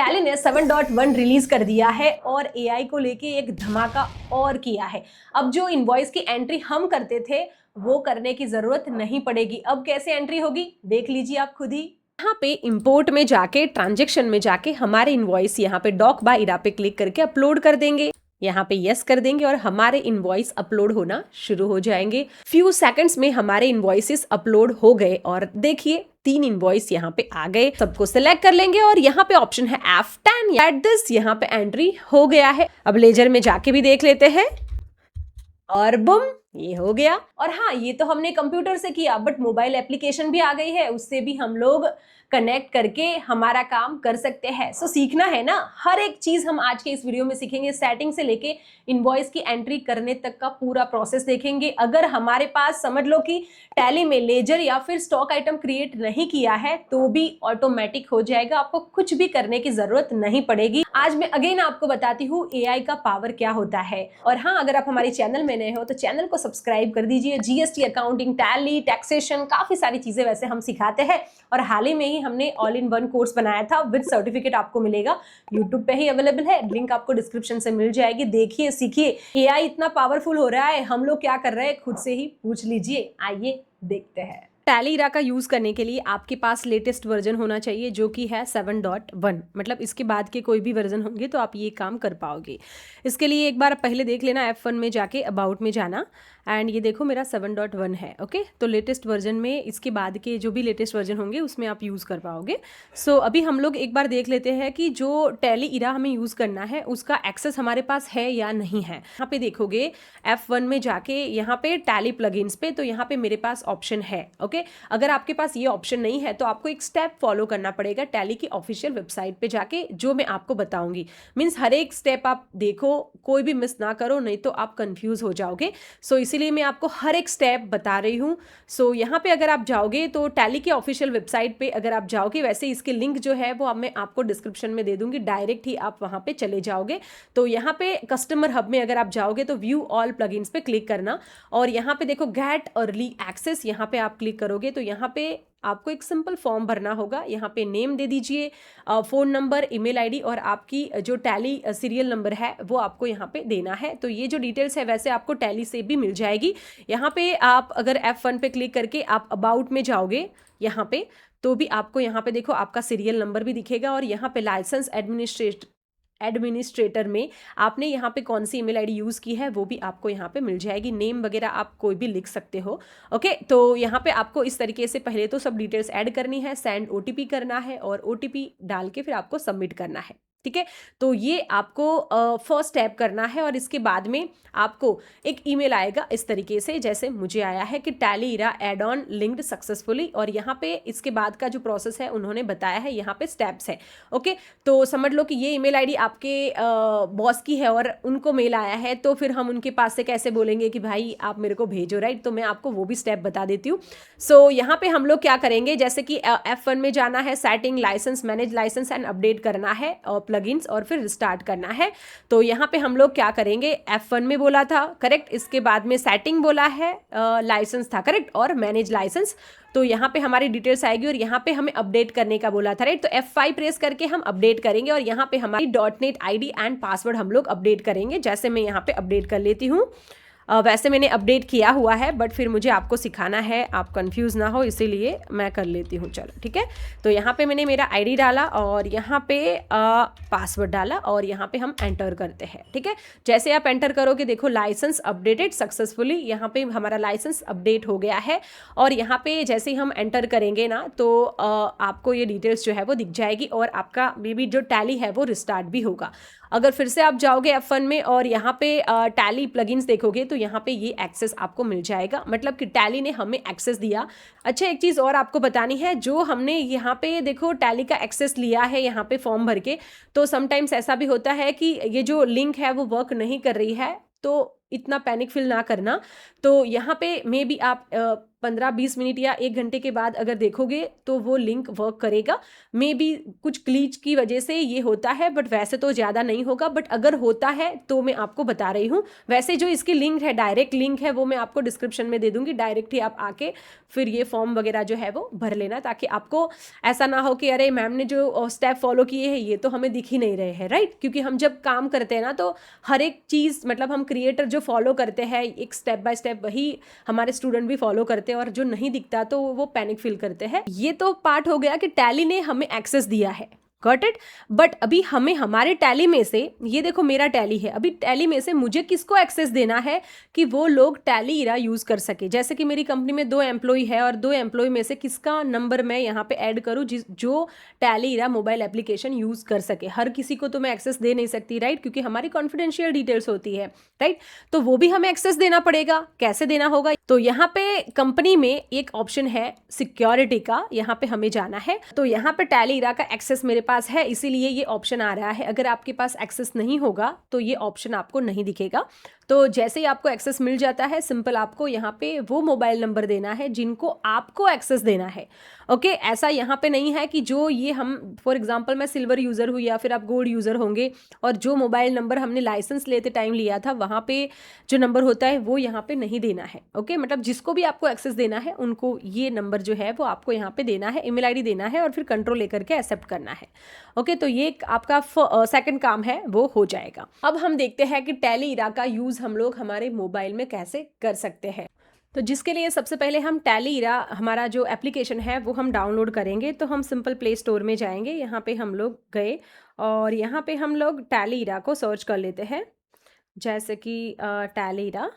Tally ने 7.1 release कर दिया है और एआई को लेके एक धमाका और किया है। अब जो इनवॉइस की एंट्री हम करते थे वो करने की जरूरत नहीं पड़ेगी। अब कैसे एंट्री होगी देख लीजिए आप खुद ही। यहाँ पे इंपोर्ट में जाके ट्रांजेक्शन में जाके हमारे इनवॉइस यहाँ पे डॉक बाय इरा पे क्लिक करके अपलोड कर देंगे। यहाँ पे यस कर देंगे और हमारे इनवॉइस अपलोड होना शुरू हो जाएंगे। फ्यू सेकंड्स में हमारे इनवॉइसेस अपलोड हो गए और देखिए 3 इनवॉइस यहाँ पे आ गए। सबको सिलेक्ट कर लेंगे और यहाँ पे ऑप्शन है F10 एट दिस, यहाँ पे एंट्री हो गया है। अब लेजर में जाके भी देख लेते हैं और बुम ये हो गया। और हाँ, ये तो हमने कंप्यूटर से किया, बट मोबाइल एप्लीकेशन भी आ गई है, उससे भी हम लोग कनेक्ट करके हमारा काम कर सकते हैं। सो सीखना है ना, हर एक चीज हम आज के इस वीडियो में सीखेंगे। सेटिंग से लेके इनवॉइस की एंट्री करने तक का पूरा प्रोसेस देखेंगे। अगर हमारे पास समझ लो कि टैली में लेजर या फिर स्टॉक आइटम क्रिएट नहीं किया है तो भी ऑटोमेटिक हो जाएगा, आपको कुछ भी करने की जरूरत नहीं पड़ेगी। आज मैं अगेन आपको बताती हूँ एआई का पावर क्या होता है। और हाँ, अगर आप हमारे चैनल में नए हो तो चैनल को सब्सक्राइब कर दीजिए। जीएसटी, अकाउंटिंग, टैली, टैक्सेशन, काफी सारी चीजें वैसे हम सिखाते हैं और हाल ही में ही हमने ऑल इन वन कोर्स बनाया था विद सर्टिफिकेट, आपको मिलेगा, यूट्यूब पे ही अवेलेबल है, लिंक आपको डिस्क्रिप्शन से मिल जाएगी। देखिए, सीखिए। एआई इतना पावरफुल हो रहा है, हम लोग क्या कर रहे हैं खुद से ही पूछ लीजिए। आइए देखते हैं। टैली इरा का यूज करने के लिए आपके पास लेटेस्ट वर्जन होना चाहिए जो कि है 7.1, मतलब इसके बाद के कोई भी वर्जन होंगे तो आप ये काम कर पाओगे। इसके लिए एक बार पहले देख लेना, F1 में जाके अबाउट में जाना एंड ये देखो मेरा 7.1 है। ओके, तो लेटेस्ट वर्जन में इसके बाद के जो भी लेटेस्ट वर्जन होंगे उसमें आप यूज़ कर पाओगे। सो अभी हम लोग एक बार देख लेते हैं कि जो टैली इरा हमें यूज़ करना है उसका एक्सेस हमारे पास है या नहीं है। यहाँ पे देखोगे F1 में जाके यहाँ पे टैली प्लगइन्स पे, तो यहाँ पे मेरे पास ऑप्शन है। ओके, अगर आपके पास ये ऑप्शन नहीं है तो आपको एक स्टेप फॉलो करना पड़ेगा टैली की ऑफिशियल वेबसाइट पे जाके, जो मैं आपको बताऊंगी। मीन्स हर एक स्टेप आप देखो, कोई भी मिस ना करो, नहीं तो आप कंफ्यूज हो जाओगे। सो इसीलिए मैं आपको हर एक स्टेप बता रही हूँ। सो यहाँ पे अगर आप जाओगे तो टैली की ऑफिशियल वेबसाइट पे अगर आप जाओगे, वैसे इसके लिंक जो है वो मैं आपको डिस्क्रिप्शन में दे दूंगी, डायरेक्ट ही आप वहाँ पे चले जाओगे। तो यहाँ पे कस्टमर हब में अगर आप जाओगे तो व्यू ऑल प्लगइन्स पे क्लिक करना और यहाँ पे देखो गेट अर्ली एक्सेस, यहाँ पे आप क्लिक करोगे तो यहाँ पे आपको एक सिंपल फॉर्म भरना होगा। यहाँ पे नेम दे दीजिए, फ़ोन नंबर, ईमेल आईडी और आपकी जो टैली सीरियल नंबर है वो आपको यहाँ पे देना है। तो ये जो डिटेल्स है वैसे आपको टैली से भी मिल जाएगी। यहाँ पे आप अगर F1 पे क्लिक करके आप अबाउट में जाओगे यहाँ पे, तो भी आपको यहाँ पे देखो आपका सीरियल नंबर भी दिखेगा और यहाँ पे लाइसेंस एडमिनिस्ट्रेटर में आपने यहाँ पे कौन सी ईमेल आईडी यूज़ की है वो भी आपको यहाँ पे मिल जाएगी। नेम वगैरह आप कोई भी लिख सकते हो। ओके, तो यहाँ पे आपको इस तरीके से पहले तो सब डिटेल्स ऐड करनी है, सेंड ओटीपी करना है और ओटीपी डाल के फिर आपको सबमिट करना है। ठीक है, तो ये आपको फर्स्ट स्टेप करना है और इसके बाद में आपको एक ईमेल आएगा इस तरीके से जैसे मुझे आया है कि Tally era add on linked successfully, और यहाँ पे इसके बाद का जो प्रोसेस है उन्होंने बताया है, यहाँ पे स्टेप्स है। ओके, तो समझ लो कि ये ईमेल आईडी आपके बॉस की है और उनको मेल आया है, तो फिर हम उनके पास से कैसे बोलेंगे कि भाई आप मेरे को भेजो, राइट? तो मैं आपको वो भी स्टेप बता देती हूँ। सो यहाँ पे हम लोग क्या करेंगे, जैसे कि F1 में जाना है, setting, license, manage license and update करना है और प्लगइन्स और फिर स्टार्ट करना है। तो यहाँ पे हम लोग क्या करेंगे, F1 में बोला था करेक्ट, इसके बाद में सेटिंग बोला है, लाइसेंस था करेक्ट और मैनेज लाइसेंस। तो यहाँ पे हमारी डिटेल्स आएगी और यहाँ पे हमें अपडेट करने का बोला था, राइट? तो F5 प्रेस करके हम अपडेट करेंगे और यहाँ पे हमारी .NET आईडी एंड पासवर्ड हम लोग अपडेट करेंगे। जैसे मैं यहाँ पे अपडेट कर लेती हूँ, वैसे मैंने अपडेट किया हुआ है बट फिर मुझे आपको सिखाना है, आप कंफ्यूज ना हो, इसीलिए मैं कर लेती हूँ। चलो ठीक है, तो यहाँ पे मैंने मेरा आईडी डाला और यहाँ पे पासवर्ड डाला और यहाँ पे हम एंटर करते हैं। ठीक है, जैसे आप एंटर करोगे देखो लाइसेंस अपडेटेड सक्सेसफुली, यहाँ पे हमारा लाइसेंस अपडेट हो गया है और यहाँ पे जैसे ही हम एंटर करेंगे ना तो आपको ये डिटेल्स जो है वो दिख जाएगी और आपका मे बी जो टैली है वो रिस्टार्ट भी होगा। अगर फिर से आप जाओगे F1 में और यहाँ पे टैली प्लगइन्स देखोगे तो यहाँ पे ये एक्सेस आपको मिल जाएगा, मतलब कि टैली ने हमें एक्सेस दिया। अच्छा, एक चीज़ और आपको बतानी है, जो हमने यहाँ पे देखो टैली का एक्सेस लिया है यहाँ पे फॉर्म भर के, तो समटाइम्स ऐसा भी होता है कि ये जो लिंक है वो वर्क नहीं कर रही है, तो इतना पैनिक फील ना करना। तो यहाँ पे मे बी आप 15-20 मिनट या 1 घंटे के बाद अगर देखोगे तो वो लिंक वर्क करेगा। मे बी कुछ ग्लिच की वजह से ये होता है, बट वैसे तो ज़्यादा नहीं होगा, बट अगर होता है तो मैं आपको बता रही हूँ। वैसे जो इसकी लिंक है, डायरेक्ट लिंक है, वो मैं आपको डिस्क्रिप्शन में दे दूंगी। डायरेक्ट ही आप आके फिर ये फॉर्म वगैरह जो है वो भर लेना, ताकि आपको ऐसा ना हो कि अरे मैम ने जो स्टेप फॉलो किए हैं ये तो हमें दिख ही नहीं रहे हैं, राइट। क्योंकि हम जब काम करते हैं ना, तो हर एक चीज़ मतलब हम क्रिएटर जो फॉलो करते हैं एक स्टेप बाय स्टेप, वही हमारे स्टूडेंट भी फॉलो करते हैं, और जो नहीं दिखता तो वो पैनिक फील करते हैं। ये तो पार्ट हो गया कि टैली ने हमें एक्सेस दिया है, गॉट इट। बट अभी हमें हमारे टैली में से, ये देखो मेरा टैली है, अभी टैली में से मुझे किसको एक्सेस देना है कि वो लोग टैली इरा यूज कर सके। जैसे कि मेरी कंपनी में 2 एम्प्लॉय है, और 2 एम्प्लॉय में से किसका नंबर मैं यहाँ पे ऐड करूँ जो टैली इरा मोबाइल एप्लीकेशन यूज कर सके। हर किसी को तो मैं एक्सेस दे नहीं सकती, राइट, क्योंकि हमारी कॉन्फिडेंशियल डिटेल्स होती है, राइट। तो वो भी हमें एक्सेस देना पड़ेगा। कैसे देना होगा? तो यहाँ पे कंपनी में एक ऑप्शन है सिक्योरिटी का, यहाँ पे हमें जाना है। तो यहाँ पे टैली इरा का एक्सेस मेरे पास है, इसीलिए ये ऑप्शन आ रहा है। अगर आपके पास एक्सेस नहीं होगा तो ये ऑप्शन आपको नहीं दिखेगा। तो जैसे ही आपको एक्सेस मिल जाता है, सिंपल आपको यहाँ पे वो मोबाइल नंबर देना है जिनको आपको एक्सेस देना है। ओके, ऐसा यहाँ पे नहीं है कि जो ये हम फॉर एग्जांपल मैं सिल्वर यूज़र हूँ या फिर आप गोल्ड यूज़र होंगे, और जो मोबाइल नंबर हमने लाइसेंस लेते टाइम लिया था वहाँ पे जो नंबर होता है वो यहाँ पे नहीं देना है। ओके, मतलब जिसको भी आपको एक्सेस देना है उनको ये नंबर जो है वो आपको यहाँ पे देना है, ईमेल आईडी देना है, और फिर कंट्रोल लेकर के एक्सेप्ट करना है। ओके, तो ये आपका सेकंड काम है वो हो जाएगा। अब हम देखते हैं कि टैली इरा का यूज़ हम लोग हमारे मोबाइल में कैसे कर सकते हैं। तो जिसके लिए सबसे पहले हम टैली इरा हमारा जो एप्लीकेशन है वो हम डाउनलोड करेंगे। तो हम सिंपल प्ले स्टोर में जाएंगे, यहाँ पे हम लोग गए और यहाँ पे हम लोग टैली इरा को सर्च कर लेते हैं, जैसे कि टैली इरा,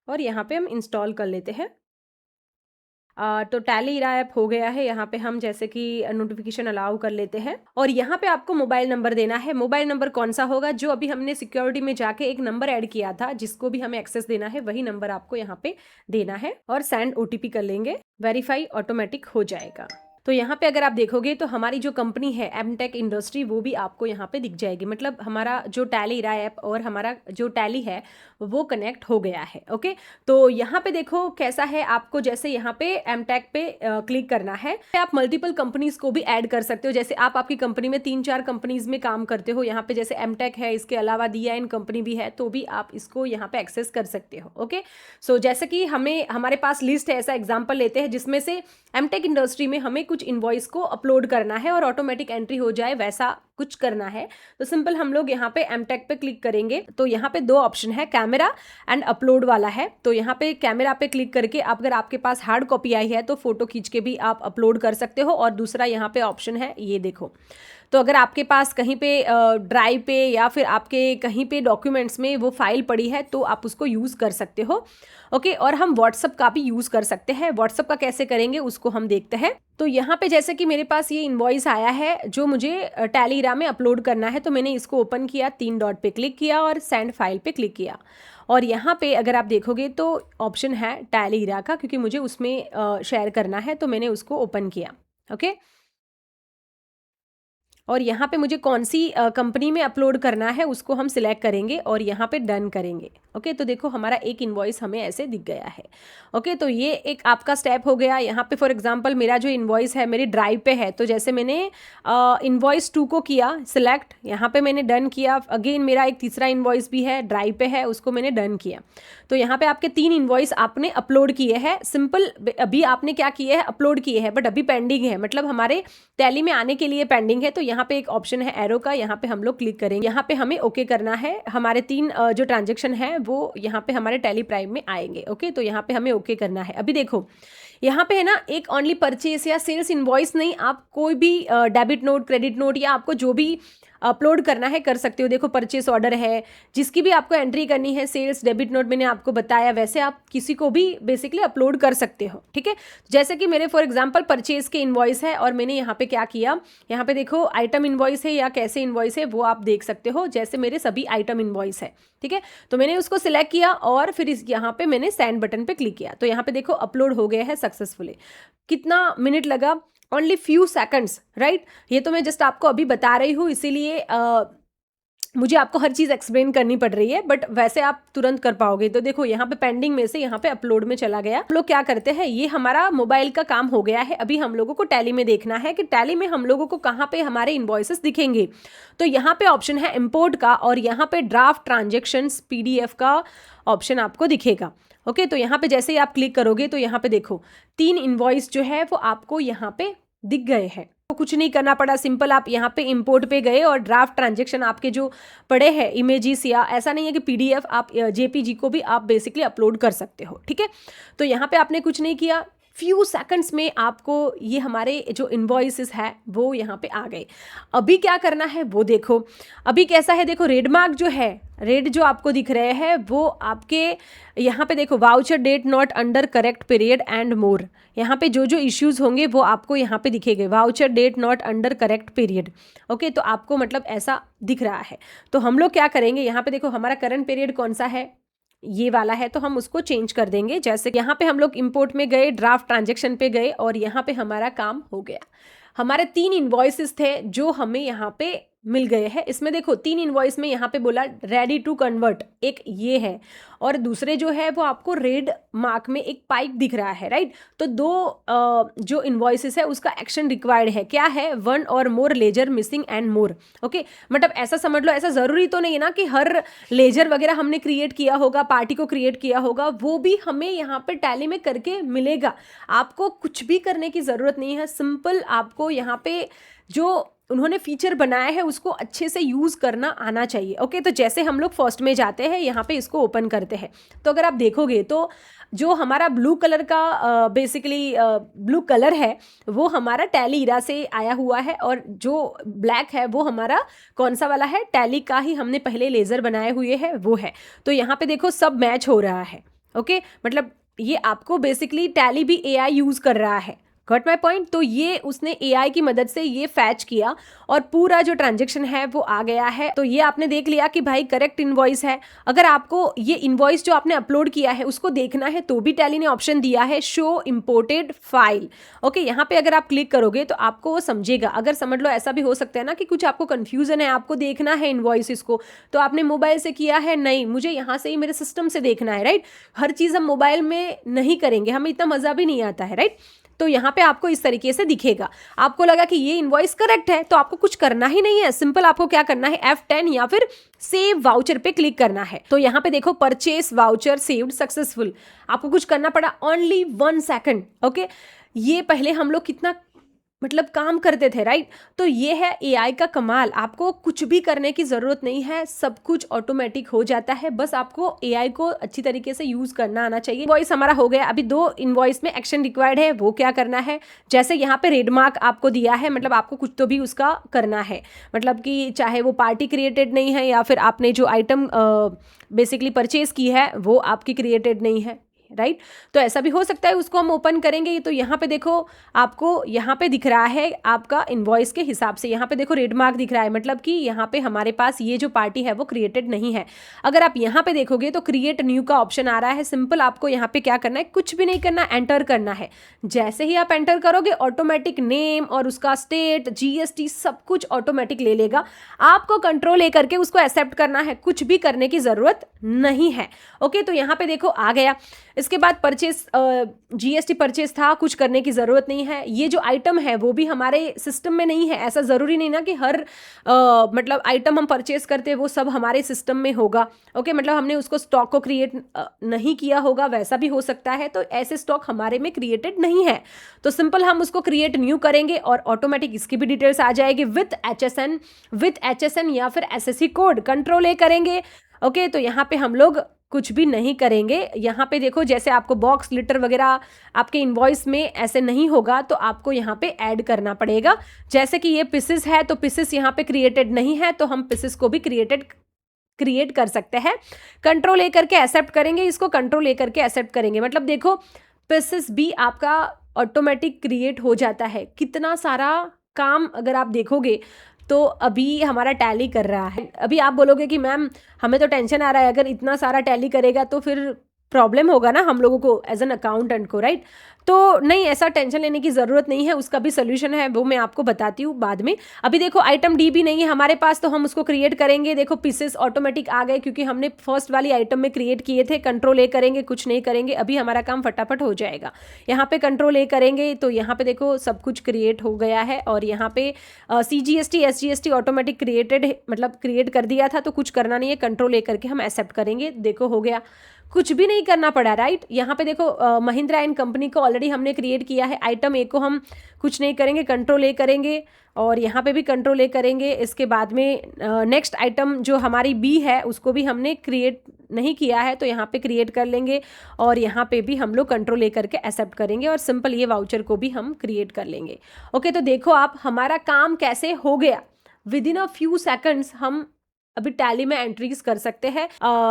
और यहाँ पे हम इंस्टॉल कर लेते हैं। तो टैली इरा ऐप हो गया है। यहाँ पे हम जैसे कि नोटिफिकेशन अलाउ कर लेते हैं, और यहाँ पे आपको मोबाइल नंबर देना है। मोबाइल नंबर कौन सा होगा? जो अभी हमने सिक्योरिटी में जाके एक नंबर ऐड किया था, जिसको भी हमें एक्सेस देना है वही नंबर आपको यहाँ पे देना है, और सेंड ओटीपी कर लेंगे। वेरीफाई ऑटोमेटिक हो जाएगा। तो यहाँ पे अगर आप देखोगे तो हमारी जो कंपनी है एमटेक इंडस्ट्री, वो भी आपको यहाँ पे दिख जाएगी। मतलब हमारा जो टैली इरा ऐप और हमारा जो टैली है वो कनेक्ट हो गया है। ओके, तो यहाँ पे देखो कैसा है। आपको जैसे यहाँ पे एमटेक पे क्लिक करना है, आप मल्टीपल कंपनीज को भी ऐड कर सकते हो। जैसे आप आपकी कंपनी में 3-4 कंपनीज में काम करते हो, यहाँ पे जैसे एमटेक है, इसके अलावा DIN कंपनी भी है, तो भी आप इसको यहाँ पे एक्सेस कर सकते हो। ओके, सो जैसे कि हमारे पास लिस्ट है, ऐसा एग्जाम्पल लेते हैं जिसमें से एमटेक इंडस्ट्री में हमें कुछ इनवॉइस को अपलोड करना है और ऑटोमेटिक एंट्री हो जाए, वैसा कुछ करना है। तो सिंपल हम लोग यहाँ पे एमटेक पे क्लिक करेंगे। तो यहाँ पे 2 ऑप्शन है, कैमरा एंड अपलोड वाला है। तो यहाँ पे कैमरा पे क्लिक करके अगर आपके पास हार्ड कॉपी आई है तो फोटो खींच के भी आप अपलोड कर सकते हो। और दूसरा यहाँ पे ऑप्शन है, ये देखो, तो अगर आपके पास कहीं पे ड्राइव पे या फिर आपके कहीं पे डॉक्यूमेंट्स में वो फाइल पड़ी है तो आप उसको यूज़ कर सकते हो। ओके, और हम व्हाट्सअप का भी यूज़ कर सकते हैं। व्हाट्सअप का कैसे करेंगे उसको हम देखते हैं। तो यहाँ पे जैसे कि मेरे पास ये इनवॉइस आया है जो मुझे टैली इरा में अपलोड करना है, तो मैंने इसको ओपन किया, 3 डॉट पे क्लिक किया और सेंड फाइल पे क्लिक किया। और यहाँ पे अगर आप देखोगे तो ऑप्शन है टैली इरा का, क्योंकि मुझे उसमें शेयर करना है तो मैंने उसको ओपन किया। ओके, और यहाँ पे मुझे कौन सी कंपनी में अपलोड करना है उसको हम सिलेक्ट करेंगे और यहाँ पे डन करेंगे। ओके, तो देखो हमारा एक इनवॉइस हमें ऐसे दिख गया है। ओके, तो ये एक आपका स्टेप हो गया। यहाँ पे फॉर एग्जांपल मेरा जो इनवॉइस है मेरी ड्राइव पे है, तो जैसे मैंने इनवॉइस 2 को किया सिलेक्ट, यहाँ पे मैंने डन किया। अगेन मेरा एक तीसरा इनवॉइस भी है, ड्राइव पे है, उसको मैंने डन किया। तो यहाँ पे आपके 3 इनवॉइस आपने अपलोड किए हैं। सिंपल अभी आपने क्या किए हैं, अपलोड किए हैं, बट अभी पेंडिंग है, मतलब हमारे टैली में आने के लिए पेंडिंग है। तो यहाँ पे एक ऑप्शन है एरो का, यहाँ पे हम लोग क्लिक करेंगे। यहाँ पे हमें ओके करना है। हमारे 3 जो ट्रांजेक्शन है वो यहाँ पे हमारे टैली प्राइम में आएंगे। ओके, तो यहाँ पे हमें ओके करना है। अभी देखो यहाँ पे है ना, एक ओनली परचेस या सेल्स इनवॉइस नहीं, आप कोई भी डेबिट नोट, क्रेडिट नोट या आपको जो भी अपलोड करना है कर सकते हो। देखो परचेस ऑर्डर है, जिसकी भी आपको एंट्री करनी है, सेल्स, डेबिट नोट मैंने आपको बताया, वैसे आप किसी को भी बेसिकली अपलोड कर सकते हो। ठीक है, जैसे कि मेरे फॉर एग्जांपल परचेस के इनवॉइस है और मैंने यहाँ पे क्या किया, यहाँ पे देखो आइटम इनवॉइस है या कैसे इनवॉइस है वो आप देख सकते हो। जैसे मेरे सभी आइटम इनवॉइस है, ठीक है, तो मैंने उसको सिलेक्ट किया और फिर यहाँ पे मैंने सेंड बटन पे क्लिक किया। तो यहाँ पे देखो अपलोड हो गया है सक्सेसफुली। कितना मिनट लगा? Only few seconds, right. ये तो मैं जस्ट आपको अभी बता रही हूँ, इसीलिए मुझे आपको हर चीज़ एक्सप्लेन करनी पड़ रही है, बट वैसे आप तुरंत कर पाओगे। तो देखो यहाँ पे पेंडिंग में से यहाँ पे अपलोड में चला गया। हम लोग क्या करते हैं, ये हमारा मोबाइल का काम हो गया है। अभी हम लोगों को टैली में देखना है कि टैली में हम लोगों को कहाँ पे हमारे इनवॉइसेस दिखेंगे। तो यहाँ पे ऑप्शन है इम्पोर्ट का, और यहाँ पे ड्राफ्ट ट्रांजेक्शन्स PDF का ऑप्शन आपको दिखेगा। ओके, तो यहाँ पे जैसे ही आप क्लिक करोगे तो यहाँ पे देखो 3 इनवॉइस जो है वो आपको यहाँ पे दिख गए हैं। तो कुछ नहीं करना पड़ा, सिंपल आप यहाँ पे इंपोर्ट पे गए और ड्राफ्ट ट्रांजेक्शन आपके जो पड़े हैं इमेजेस, या ऐसा नहीं है कि PDF, आप JPG को भी आप बेसिकली अपलोड कर सकते हो। ठीक है, तो यहाँ पे आपने कुछ नहीं किया, फ्यू सेकंड्स में आपको ये हमारे जो इनवॉइसेस है वो यहाँ पे आ गए। अभी क्या करना है वो देखो, अभी कैसा है, देखो रेड मार्क जो है, रेड जो आपको दिख रहे हैं वो आपके यहाँ पे देखो voucher date not under correct period and more. यहाँ पे जो जो इश्यूज होंगे वो आपको यहाँ पे दिखेंगे, voucher date not under correct period. Okay, तो आपको मतलब ऐसा दिख रहा है। तो हम लोग क्या करेंगे, यहाँ पे देखो हमारा करंट पीरियड कौन सा है, ये वाला है, तो हम उसको चेंज कर देंगे। जैसे यहाँ पे हम लोग इंपोर्ट में गए, ड्राफ्ट ट्रांजेक्शन पे गए, और यहाँ पे हमारा काम हो गया। हमारे 3 इनवॉइसेस थे जो हमें यहाँ पे मिल गए हैं। इसमें देखो 3 इनवॉइस में यहाँ पे बोला रेडी टू कन्वर्ट, एक ये है, और दूसरे जो है वो आपको रेड मार्क में एक पाइप दिख रहा है, राइट। तो 2 जो इनवॉइसेस है उसका एक्शन रिक्वायर्ड है, क्या है, 1 और more leisure missing and more. Okay, मतलब ऐसा समझ लो, ऐसा ज़रूरी तो नहीं है ना कि हर लेजर वगैरह हमने क्रिएट किया होगा, पार्टी को क्रिएट किया होगा, वो भी हमें यहाँ पे टैली में करके मिलेगा। आपको कुछ भी करने की ज़रूरत नहीं है, सिंपल आपको यहाँ पे जो उन्होंने फीचर बनाया है उसको अच्छे से यूज़ करना आना चाहिए। ओके, तो जैसे हम लोग फर्स्ट में जाते हैं, यहाँ पे इसको ओपन करते हैं, तो अगर आप देखोगे तो जो हमारा ब्लू कलर का बेसिकली ब्लू कलर है वो हमारा टैली इरा से आया हुआ है, और जो ब्लैक है वो हमारा कौन सा वाला है, टैली का ही हमने पहले लेज़र बनाए हुए हैं वो है। तो यहाँ पे देखो सब मैच हो रहा है। ओके, मतलब ये आपको बेसिकली टैली भी AI यूज़ कर रहा है। Got my point. तो ये उसने AI की मदद से ये फैच किया और पूरा जो ट्रांजेक्शन है वो आ गया है। तो ये आपने देख लिया कि भाई करेक्ट इनवॉइस है। अगर आपको ये इनवॉइस जो आपने अपलोड किया है उसको देखना है तो भी टैली ने ऑप्शन दिया है शो इंपोर्टेड फाइल। ओके, यहाँ पे अगर आप क्लिक करोगे तो आपको वो समझेगा। अगर समझ लो ऐसा भी हो सकता है ना कि कुछ आपको कंफ्यूजन है, आपको देखना है इनवॉइस इसको, तो आपने मोबाइल से किया है, नहीं मुझे यहाँ से ही मेरे सिस्टम से देखना है, राइट। हर चीज़ हम मोबाइल में नहीं करेंगे, हमें इतना मज़ा भी नहीं आता है, राइट। तो यहाँ पे आपको इस तरीके से दिखेगा। आपको लगा कि ये इनवॉइस करेक्ट है तो आपको कुछ करना ही नहीं है, सिंपल आपको क्या करना है F10 या फिर सेव वाउचर पे क्लिक करना है। तो यहाँ पे देखो परचेस वाउचर सेव्ड सक्सेसफुल, आपको कुछ करना पड़ा ओनली 1 सेकंड। ओके, ये पहले हम लोग कितना मतलब काम करते थे, राइट। तो ये है AI का कमाल, आपको कुछ भी करने की ज़रूरत नहीं है, सब कुछ ऑटोमेटिक हो जाता है। बस आपको AI को अच्छी तरीके से यूज़ करना आना चाहिए। इनवॉइस हमारा हो गया। अभी 2 इनवॉइस में एक्शन रिक्वायर्ड है, वो क्या करना है, जैसे यहाँ पे रेड मार्क आपको दिया है, मतलब आपको कुछ तो भी उसका करना है, मतलब कि चाहे वो पार्टी क्रिएटेड नहीं है या फिर आपने जो आइटम बेसिकली परचेज की है वो आपकी क्रिएटेड नहीं है, राइट। तो ऐसा भी हो सकता है, उसको हम ओपन करेंगे तो यहाँ पे देखो आपको यहाँ पे दिख रहा है आपका इनवॉइस के हिसाब से, यहाँ पे देखो रेड मार्क दिख रहा है, मतलब कि यहाँ पे हमारे पास ये जो पार्टी है वो क्रिएटेड नहीं है। अगर आप यहाँ पे देखोगे तो क्रिएट न्यू का ऑप्शन आ रहा है। सिंपल आपको यहाँ पे क्या करना है, कुछ भी नहीं करना, एंटर करना है। जैसे ही आप एंटर करोगे ऑटोमेटिक नेम और उसका स्टेट GST सब कुछ ऑटोमेटिक ले लेगा। आपको कंट्रोल ले करके उसको एक्सेप्ट करना है, कुछ भी करने की जरूरत नहीं है। ओके, तो यहाँ पे देखो आ गया। इसके बाद परचेस GST परचेस था, कुछ करने की ज़रूरत नहीं है। ये जो आइटम है वो भी हमारे सिस्टम में नहीं है, ऐसा ज़रूरी नहीं ना कि हर मतलब आइटम हम परचेस करते हैं वो सब हमारे सिस्टम में होगा। ओके, मतलब हमने उसको स्टॉक को क्रिएट नहीं किया होगा, वैसा भी हो सकता है। तो ऐसे स्टॉक हमारे में क्रिएटेड नहीं है, तो सिंपल हम उसको क्रिएट न्यू करेंगे और ऑटोमेटिक इसकी भी डिटेल्स आ जाएगी विथ HSN या फिर SSC कोड। कंट्रोल A करेंगे। ओके, तो यहाँ पे हम लोग कुछ भी नहीं करेंगे। यहाँ पे देखो जैसे आपको बॉक्स लिटर वगैरह आपके इनवॉइस में ऐसे नहीं होगा तो आपको यहाँ पे ऐड करना पड़ेगा। जैसे कि ये पीसेस है तो पीसेस यहाँ पे क्रिएटेड नहीं है, तो हम पीसेस को भी क्रिएट कर सकते हैं। कंट्रोल A करके एक्सेप्ट करेंगे, इसको कंट्रोल A करके एक्सेप्ट करेंगे, मतलब देखो पीसेस भी आपका ऑटोमेटिक क्रिएट हो जाता है। कितना सारा काम अगर आप देखोगे तो अभी हमारा टैली कर रहा है। अभी आप बोलोगे कि मैम हमें तो टेंशन आ रहा है, अगर इतना सारा टैली करेगा तो फिर प्रॉब्लम होगा ना हम लोगों को एज एन अकाउंटेंट को, राइट। तो नहीं, ऐसा टेंशन लेने की ज़रूरत नहीं है, उसका भी सोल्यूशन है, वो मैं आपको बताती हूँ बाद में। अभी देखो आइटम डी भी नहीं है हमारे पास, तो हम उसको क्रिएट करेंगे। देखो पीसेस ऑटोमेटिक आ गए क्योंकि हमने फर्स्ट वाली आइटम में क्रिएट किए थे। कंट्रोल ए करेंगे, कुछ नहीं करेंगे, अभी हमारा काम फटाफट हो जाएगा। यहाँ पे कंट्रोल ए करेंगे तो यहाँ पे देखो सब कुछ क्रिएट हो गया है, और यहाँ पे CGST SGST ऑटोमेटिक क्रिएटेड, मतलब क्रिएट कर दिया था, तो कुछ करना नहीं है, कंट्रोल ए करके हम एक्सेप्ट करेंगे। देखो हो गया, कुछ भी नहीं करना पड़ा, राइट। यहाँ पे देखो महिंद्रा एंड कंपनी को ऑलरेडी हमने क्रिएट किया है। आइटम ए को हम कुछ नहीं करेंगे, कंट्रोल ए करेंगे, और यहाँ पे भी कंट्रोल ए करेंगे। इसके बाद में नेक्स्ट आइटम जो हमारी बी है उसको भी हमने क्रिएट नहीं किया है, तो यहाँ पे क्रिएट कर लेंगे, और यहाँ पे भी हम लोग कंट्रोल ए करके एक्सेप्ट करेंगे, और सिंपल ये वाउचर को भी हम क्रिएट कर लेंगे। ओके, तो देखो आप हमारा काम कैसे हो गया। With in a few seconds हम अभी टैली में एंट्रीज कर सकते हैं।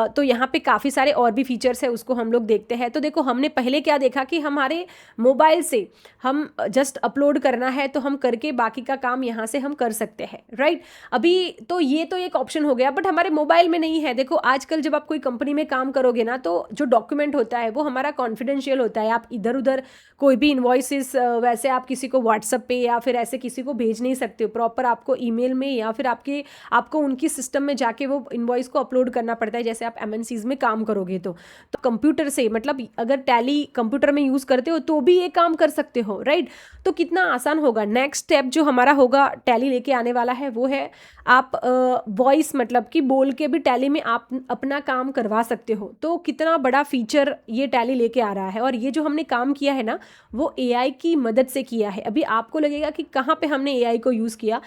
तो यहाँ पे काफ़ी सारे और भी फीचर्स है, उसको हम लोग देखते हैं। तो देखो हमने पहले क्या देखा कि हमारे मोबाइल से हम जस्ट अपलोड करना है तो हम करके बाकी का काम यहाँ से हम कर सकते हैं, राइट। अभी तो ये तो एक ऑप्शन हो गया, बट हमारे मोबाइल में नहीं है। देखो आजकल जब आप कोई कंपनी में काम करोगे ना, तो जो डॉक्यूमेंट होता है वो हमारा कॉन्फिडेंशियल होता है। आप इधर उधर कोई भी इन्वॉइसेस वैसे आप किसी को व्हाट्सएप पे या फिर ऐसे किसी को भेज नहीं सकते हो। प्रॉपर आपको ईमेल में या फिर आपको उनकी सिस्टम में जाके वो इनवॉइस को अपलोड करना पड़ता है। जैसे आप MNCs में काम करोगे तो कंप्यूटर से, मतलब अगर टैली कंप्यूटर में यूज़ करते हो तो भी ये काम कर सकते हो, राइट। तो कितना आसान होगा। नेक्स्ट स्टेप जो हमारा होगा टैली लेके आने वाला है वो है आप वॉइस, मतलब कि बोल के भी टैली में आप अपना काम करवा सकते हो। तो कितना बड़ा फीचर ये टैली लेके आ रहा है। और ये जो हमने काम किया है ना, वो AI की मदद से किया है। अभी आपको लगेगा कि कहाँ पे हमने AI को यूज़ किया।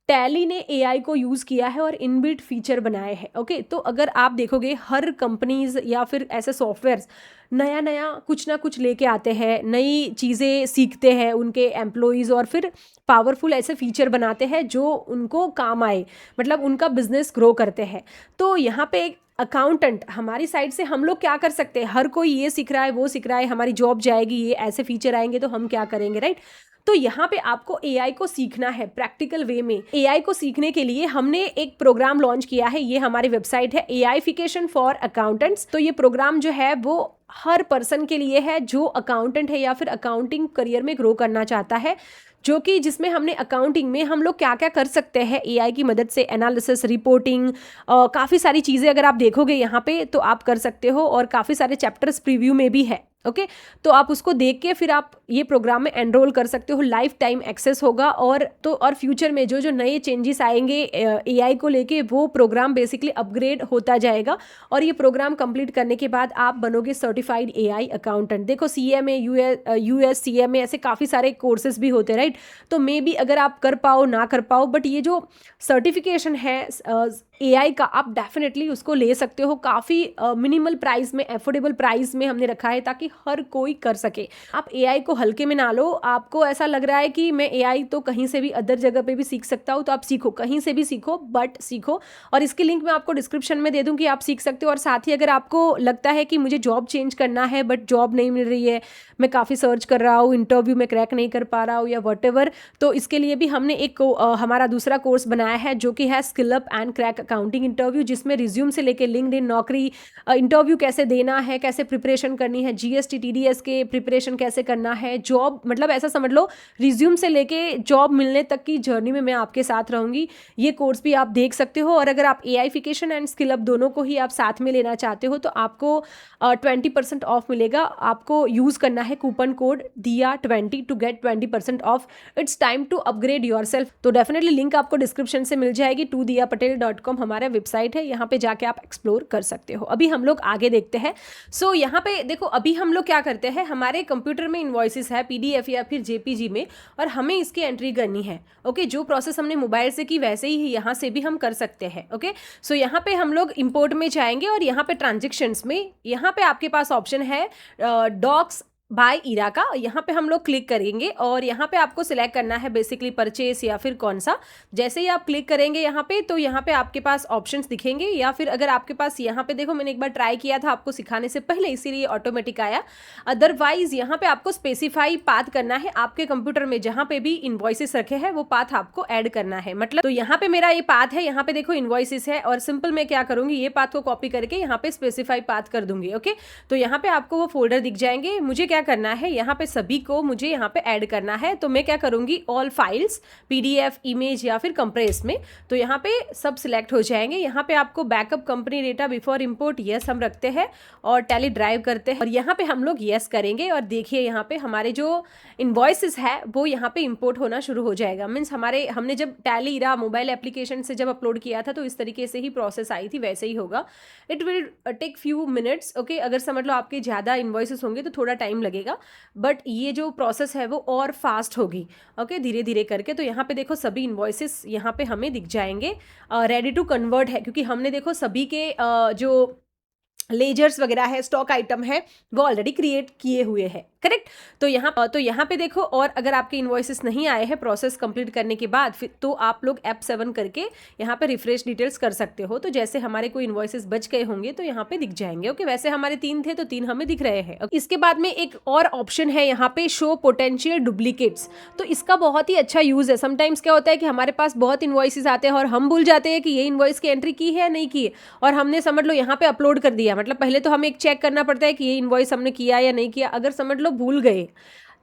टैली ने AI को यूज़ किया है और इनबिल्ट फीचर बनाए हैं। ओके, तो अगर आप देखोगे हर कंपनीज या फिर ऐसे सॉफ्टवेयर्स नया नया कुछ ना कुछ लेके आते हैं, नई चीज़ें सीखते हैं उनके एम्प्लॉयज़, और फिर पावरफुल ऐसे फीचर बनाते हैं जो उनको काम आए, मतलब उनका बिजनेस ग्रो करते हैं। तो यहाँ पे एक अकाउंटेंट हमारी साइड से हम लोग क्या कर सकते हैं, हर कोई ये सीख रहा है वो सीख रहा है, हमारी जॉब जाएगी, ये ऐसे फीचर आएंगे तो हम क्या करेंगे, राइट। तो यहाँ पे आपको AI को सीखना है प्रैक्टिकल वे में। AI को सीखने के लिए हमने एक प्रोग्राम लॉन्च किया है, ये हमारी वेबसाइट है AIfication फॉर अकाउंटेंट्स। तो ये प्रोग्राम जो है वो हर पर्सन के लिए है जो अकाउंटेंट है या फिर अकाउंटिंग करियर में ग्रो करना चाहता है, जो कि जिसमें हमने अकाउंटिंग में हम लोग क्या क्या कर सकते हैं AI की मदद से, एनालिसिस, रिपोर्टिंग, काफ़ी सारी चीज़ें अगर आप देखोगे यहाँ पे तो आप कर सकते हो, और काफ़ी सारे चैप्टर्स प्रीव्यू में भी है। ओके, तो आप उसको देख के फिर आप ये प्रोग्राम में एनरोल कर सकते हो। लाइफ टाइम एक्सेस होगा, और फ्यूचर में जो जो नए चेंजेस आएंगे AI को लेके, वो प्रोग्राम बेसिकली अपग्रेड होता जाएगा। और ये प्रोग्राम कंप्लीट करने के बाद आप बनोगे सर्टिफाइड AI अकाउंटेंट। देखो CMA, US CMA ऐसे काफ़ी सारे कोर्सेज भी होते हैं, राइट। तो मे बी अगर आप कर पाओ ना कर पाओ, बट ये जो सर्टिफिकेशन है AI का, आप डेफिनेटली उसको ले सकते हो। काफ़ी मिनिमल प्राइस में, एफोर्डेबल प्राइस में हमने रखा है ताकि हर कोई कर सके। आप AI को हल्के में ना लो। आपको ऐसा लग रहा है कि मैं AI तो कहीं से भी अदर जगह पे भी सीख सकता हूँ, तो आप सीखो, कहीं से भी सीखो, बट सीखो। और इसकी लिंक मैं आपको डिस्क्रिप्शन में दे दूँ कि आप सीख सकते हो। और साथ ही अगर आपको लगता है कि मुझे जॉब चेंज करना है बट जॉब नहीं मिल रही है, मैं काफ़ी सर्च कर रहा हूँ, इंटरव्यू में क्रैक नहीं कर पा रहा हूँ या वॉटेवर, तो इसके लिए भी हमने एक हमारा दूसरा कोर्स बनाया है जो कि है skill up and crack accounting interview, जिसमें रिज्यूम से लेके लिंक्डइन, नौकरी, इंटरव्यू कैसे देना है, कैसे प्रिपरेशन करनी है, GST TDS के प्रिपरेशन कैसे करना है, जॉब, मतलब ऐसा समझ लो रिज्यूम से लेके जॉब मिलने तक की जर्नी में मैं आपके साथ रहूँगी। ये कोर्स भी आप देख सकते हो। और अगर आप AIfication एंड स्किल अप दोनों को ही आप साथ में लेना चाहते हो तो आपको 20% ऑफ मिलेगा। आपको यूज़ करना है coupon code DIA20 to get 20% off. It's time to upgrade yourself. तो डेफिनेटली लिंक आपको डिस्क्रिप्शन से मिल जाएगी। toodiyapatel.com हमारा वेबसाइट है, यहाँ पे जाके आप एक्सप्लोर कर सकते हो। अभी हम लोग आगे देखते हैं। सो यहाँ पे देखो, अभी हम लोग क्या करते हैं, हमारे कंप्यूटर में इन्वॉइसेस है PDF या फिर JPG में, और हमें इसकी एंट्री करनी है। ओके, जो प्रोसेस हमने मोबाइल से की वैसे ही यहाँ से भी हम कर सकते हैं। ओके, सो यहाँ पे हम लोग इंपोर्ट में जाएंगे, और यहाँ पे ट्रांजेक्शन्स में यहाँ पे आपके पास ऑप्शन है डॉक्स बाय ईरा का। यहाँ पे हम लोग क्लिक करेंगे, और यहाँ पे आपको सिलेक्ट करना है बेसिकली परचेस या फिर कौन सा। जैसे ही आप क्लिक करेंगे यहाँ पे, तो यहाँ पे आपके पास ऑप्शंस दिखेंगे, या फिर अगर आपके पास यहाँ पे देखो, मैंने एक बार ट्राई किया था आपको सिखाने से पहले, इसीलिए ऑटोमेटिक आया। अदरवाइज यहाँ पे आपको स्पेसिफाई पाथ करना है। आपके कंप्यूटर में जहाँ पे भी इन्वॉइसेस रखे हैं वो पाथ आपको ऐड करना है। मतलब तो यहाँ पे मेरा ये पाथ है, यहाँ पे देखो इन्वॉइसेस है, और सिंपल मैं क्या करूँगी, ये पाथ को कॉपी करके यहाँ पे स्पेसिफाई पाथ कर दूंगी। ओके, तो यहाँ पे आपको वो फोल्डर दिख जाएंगे। मुझे क्या क्या करना है, यहाँ पे सभी को मुझे यहाँ पे ऐड करना है। तो मैं क्या करूँगी, ऑल फाइल्स, PDF, इमेज या फिर कंप्रेस में, तो यहाँ पे सब सिलेक्ट हो जाएंगे। यहाँ पे आपको backup company data before import yes हम रखते हैं और टैली ड्राइव करते हैं और यहाँ पे हम लोग यस करेंगे और देखिए यहाँ पे हमारे जो इन्वॉइसेस है वो यहाँ पे इंपोर्ट होना शुरू हो जाएगा। मीन्स हमने जब टैली इरा मोबाइल एप्लीकेशन से जब अपलोड किया था तो इस तरीके से ही प्रोसेस आई थी, वैसे ही होगा। It will take few minutes, okay. अगर समझ लो आपके ज़्यादा इन्वॉइसेस होंगे तो थोड़ा टाइम लगेगा, बट ये जो प्रोसेस है वो और फास्ट होगी, ओके, धीरे धीरे करके। तो यहाँ पे देखो सभी इन्वॉइसेस यहाँ पे हमें दिख जाएंगे, रेडी टू कन्वर्ट है, क्योंकि हमने देखो सभी के जो लेजर्स वगैरह है, स्टॉक आइटम है, वो ऑलरेडी क्रिएट किए हुए हैं, करेक्ट। तो यहाँ पे देखो, और अगर आपके इन्वॉइसेस नहीं आए हैं प्रोसेस कंप्लीट करने के बाद, फिर तो आप लोग F7 करके यहाँ पे रिफ्रेश डिटेल्स कर सकते हो। तो जैसे हमारे कोई इन्वॉइसेस बच गए होंगे तो यहाँ पे दिख जाएंगे, ओके। वैसे हमारे 3 थे तो 3 हमें दिख रहे हैं। इसके बाद में एक और ऑप्शन है यहाँ पे, शो पोटेंशियल डुप्लीकेट्स। तो इसका बहुत ही अच्छा यूज है। समटाइम्स क्या होता है कि हमारे पास बहुत इन्वॉइसेस आते हैं और हम भूल जाते हैं कि ये इन्वॉइस की एंट्री की है या नहीं की है, और हमने समझ लो यहाँ पे अपलोड कर दिया। मतलब पहले तो हमें एक चेक करना पड़ता है कि ये इन्वॉइस हमने किया या नहीं किया। अगर समझ लो भूल गए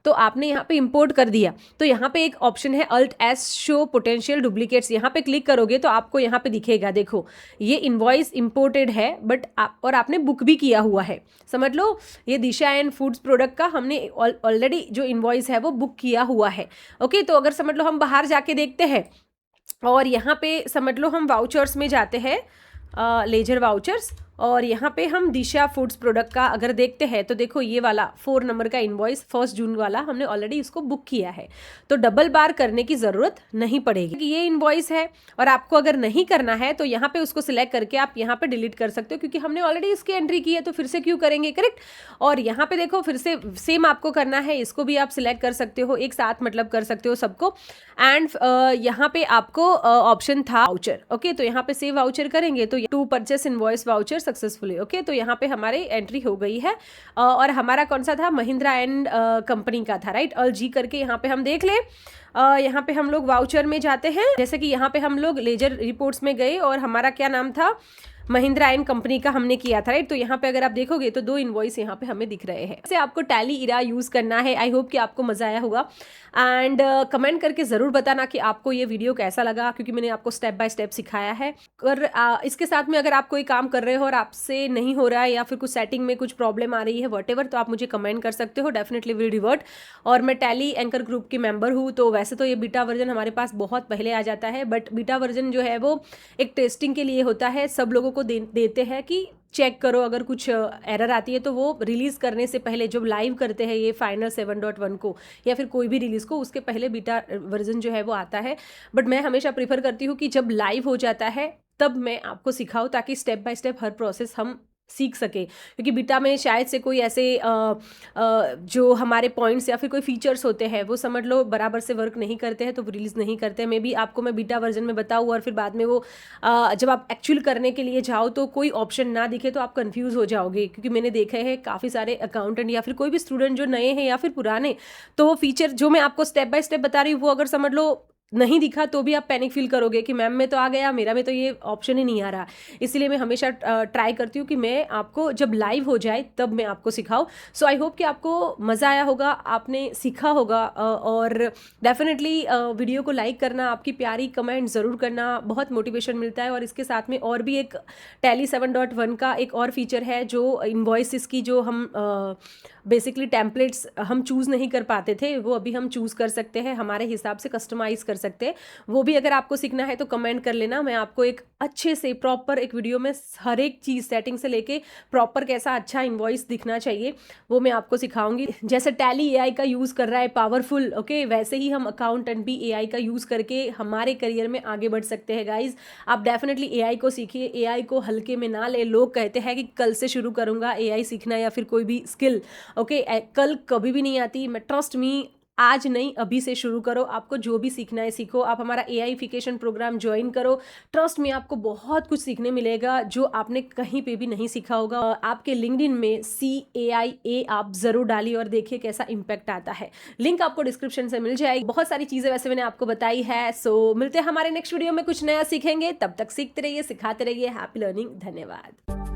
तो आपने यहाँ पे इंपोर्ट कर दिया, तो यहाँ पे एक ऑप्शन है Alt+S शो पोटेंशियल डुप्लीकेट्स। यहाँ पे क्लिक करोगे तो आपको यहाँ पे दिखेगा, देखो ये इन्वॉइस इंपोर्टेड है, बट और आपने बुक भी किया हुआ है। समझ लो ये दिशा एंड फूड्स प्रोडक्ट का हमने ऑलरेडी जो इन्वॉइस है वो बुक किया हुआ है, ओके। तो अगर समझ लो हम बाहर जाके देखते हैं और यहाँ पे समझ लो हम वाउचर्स में जाते हैं, लेजर वाउचर्स, और यहाँ पे हम दिशा फूड्स प्रोडक्ट का अगर देखते हैं तो देखो ये वाला 4 नंबर का इनवॉइस 1 जून वाला हमने ऑलरेडी इसको बुक किया है, तो डबल बार करने की ज़रूरत नहीं पड़ेगी कि ये इनवॉइस है। और आपको अगर नहीं करना है तो यहाँ पे उसको सिलेक्ट करके आप यहाँ पे डिलीट कर सकते हो, क्योंकि हमने ऑलरेडी इसकी एंट्री की है तो फिर से क्यों करेंगे, करेक्ट। और यहाँ पे देखो फिर से सेम आपको करना है, इसको भी आप सिलेक्ट कर सकते हो, एक साथ मतलब कर सकते हो सबको। एंड यहाँ पे आपको ऑप्शन था वाउचर, ओके। तो यहाँ पे सेव वाउचर करेंगे तो to purchase invoice voucher successfully, okay. तो यहाँ पे हमारी एंट्री हो गई है, और हमारा कौन सा था, महिंद्रा एंड कंपनी का था, राइट। G करके यहाँ पे हम देख ले। यहाँ पे हम लोग वाउचर में जाते हैं, जैसे कि यहाँ पे हम लोग लेजर रिपोर्ट्स में गए और हमारा क्या नाम था, महिंद्रा एंड कंपनी का हमने किया था, राइट। तो यहाँ पे अगर आप देखोगे तो 2 इनवॉइस यहाँ पे हमें दिख रहे हैं। जैसे आपको टैली इरा यूज़ करना है। आई होप कि आपको मज़ा आया होगा, एंड कमेंट करके ज़रूर बताना कि आपको ये वीडियो कैसा लगा, क्योंकि मैंने आपको स्टेप बाय स्टेप सिखाया है। और इसके साथ में अगर आप कोई काम कर रहे हो और आपसे नहीं हो रहा है या फिर कुछ सेटिंग में कुछ प्रॉब्लम आ रही है, वॉटेवर, तो आप मुझे कमेंट कर सकते हो, डेफिनेटली विल रिवर्ट। और मैं टैली एंकर ग्रुप की मेंबर हूँ, तो वैसे तो ये बीटा वर्जन हमारे पास बहुत पहले आ जाता है, बट बीटा वर्जन जो है वो एक टेस्टिंग के लिए होता है, सब लोगों को देते हैं कि चेक करो, अगर कुछ एरर आती है तो वो रिलीज़ करने से पहले, जब लाइव करते हैं ये फाइनल 7.1 को या फिर कोई भी रिलीज़ को, उसके पहले बीटा वर्जन जो है वो आता है। बट मैं हमेशा प्रीफर करती हूँ कि जब लाइव हो जाता है तब मैं आपको सिखाऊँ, ताकि step by step her process हम सीख सके, क्योंकि बीटा में शायद से कोई ऐसे जो हमारे पॉइंट्स या फिर कोई फीचर्स होते हैं वो समझ लो बराबर से वर्क नहीं करते हैं, तो रिलीज़ नहीं करते हैं। मे बी आपको मैं बीटा वर्जन में बताऊँ और फिर बाद में वो जब आप एक्चुअल करने के लिए जाओ तो कोई ऑप्शन ना दिखे तो आप कंफ्यूज हो जाओगे, क्योंकि मैंने देखा है काफ़ी सारे अकाउंटेंट या फिर कोई भी स्टूडेंट जो नए हैं या फिर पुराने, तो वो फीचर जो मैं आपको स्टेप बाय स्टेप बता रही हूँ वो अगर समझ लो नहीं दिखा तो भी आप पैनिक फील करोगे कि मैम में तो आ गया, मेरा में तो ये ऑप्शन ही नहीं आ रहा। इसलिए मैं हमेशा ट्राई करती हूँ कि मैं आपको जब लाइव हो जाए तब मैं आपको सिखाऊं। सो आई होप कि आपको मज़ा आया होगा, आपने सीखा होगा, और डेफिनेटली वीडियो को लाइक करना, आपकी प्यारी कमेंट ज़रूर करना, बहुत मोटिवेशन मिलता है। और इसके साथ में और भी एक टैली 7.1 का एक और फीचर है, जो इनवॉइसेस की जो हम बेसिकली टेम्पलेट्स हम चूज़ नहीं कर पाते थे, वो अभी हम चूज़ कर सकते हैं, हमारे हिसाब से कस्टमाइज़ कर सकते हैं। वो भी अगर आपको सीखना है तो कमेंट कर लेना, मैं आपको एक अच्छे से प्रॉपर एक वीडियो में हर एक चीज़ सेटिंग से लेके प्रॉपर कैसा अच्छा इनवॉइस दिखना चाहिए वो मैं आपको सिखाऊंगी। जैसे टैली AI का यूज़ कर रहा है पावरफुल, ओके, वैसे ही हम अकाउंटेंट भी AI का यूज़ करके हमारे करियर में आगे बढ़ सकते हैं। गाइज, आप डेफिनेटली AI को सीखिए, AI को हल्के में ना ले। लोग कहते हैं कि कल से शुरू करूँगा AI सीखना या फिर कोई भी स्किल, ओके, कल कभी भी नहीं आती। मैं ट्रस्ट मी, आज नहीं अभी से शुरू करो, आपको जो भी सीखना है सीखो। आप हमारा AIfication प्रोग्राम ज्वाइन करो, ट्रस्ट में आपको बहुत कुछ सीखने मिलेगा जो आपने कहीं पे भी नहीं सीखा होगा। आपके लिंक्डइन में CAIA आप ज़रूर डालिए और देखिए कैसा इम्पैक्ट आता है। लिंक आपको डिस्क्रिप्शन से मिल जाएगी। बहुत सारी चीज़ें वैसे मैंने आपको बताई है। सो मिलते हैं हमारे नेक्स्ट वीडियो में, कुछ नया सीखेंगे। तब तक सीखते रहिए, सिखाते रहिए। Happy learning. धन्यवाद।